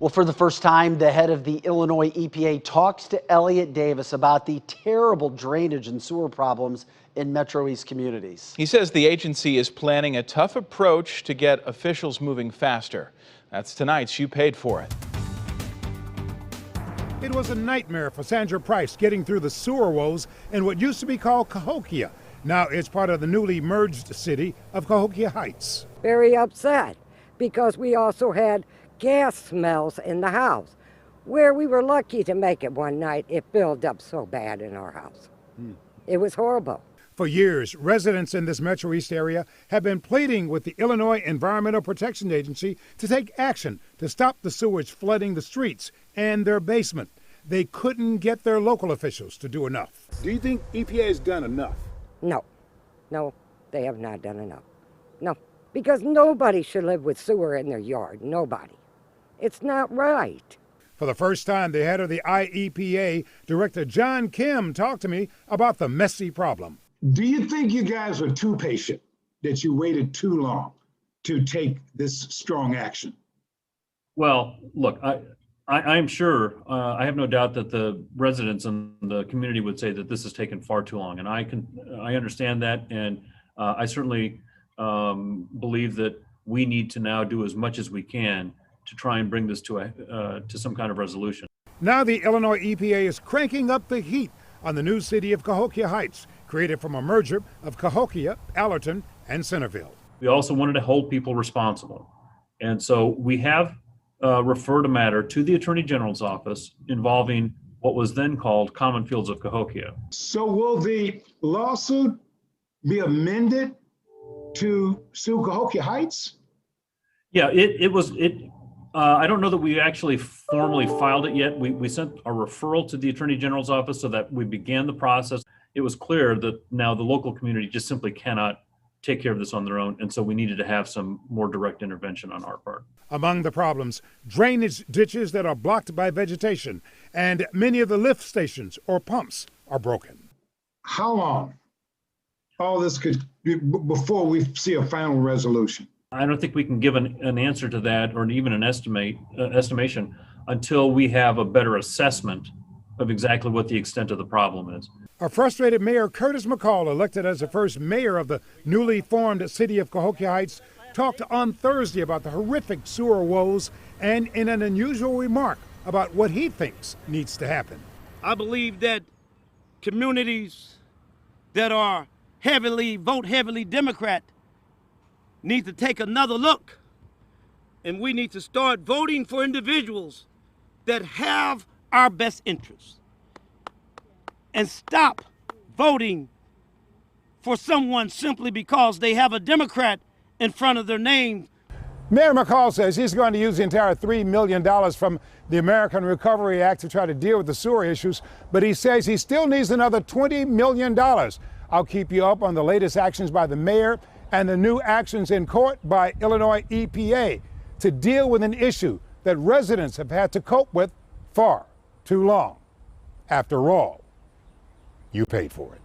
Well, for the first time, the head of the Illinois EPA talks to Elliott Davis about the terrible drainage and sewer problems in Metro East communities. He says the agency is planning a tough approach to get officials moving faster. That's tonight's You Paid For It. It was a nightmare for Sandra Price getting through the sewer woes in what used to be called Cahokia. Now it's part of the newly merged city of Cahokia Heights. Very upset because we also had gas smells in the house. Where we were lucky to make it one night, it filled up so bad in our house. It was horrible. For years, residents in this Metro East area have been pleading with the Illinois Environmental Protection Agency to take action to stop the sewage flooding the streets and their basement. They couldn't get their local officials to do enough. Do you think EPA has done enough? No, they have not done enough. No, because nobody should live with sewer in their yard. Nobody. It's not right. For the first time, the head of the IEPA, Director John Kim, talked to me about the messy problem. Do you think you guys were too patient, that you waited too long to take this strong action? Well, look, I'm sure, I have no doubt that the residents and the community would say that this has taken far too long. And I understand that. And I certainly believe that we need to now do as much as we can to try and bring this to some kind of resolution. Now the Illinois EPA is cranking up the heat on the new city of Cahokia Heights, created from a merger of Cahokia, Allerton, and Centreville. We also wanted to hold people responsible. And so we have referred a matter to the Attorney General's office involving what was then called Common Fields of Cahokia. So will the lawsuit be amended to sue Cahokia Heights? Yeah, I don't know that we actually formally filed it yet. We sent a referral to the Attorney General's office so that we began the process. It was clear that now the local community just simply cannot take care of this on their own, and so we needed to have some more direct intervention on our part. Among the problems, drainage ditches that are blocked by vegetation, and many of the lift stations or pumps are broken. How long all this could be before we see a final resolution? I don't think we can give an answer to that or even an estimation until we have a better assessment of exactly what the extent of the problem is. A frustrated Mayor Curtis McCall, elected as the first mayor of the newly formed city of Cahokia Heights, talked on Thursday about the horrific sewer woes and in an unusual remark about what he thinks needs to happen. I believe that communities that are vote heavily Democrat need to take another look, and we need to start voting for individuals that have our best interests and stop voting for someone simply because they have a Democrat in front of their name. Mayor McCall says he's going to use the entire $3 million from the American Recovery Act to try to deal with the sewer issues, but he says he still needs another $20 million. I'll keep you up on the latest actions by the mayor and the new actions in court by Illinois EPA to deal with an issue that residents have had to cope with far too long. After all, you paid for it.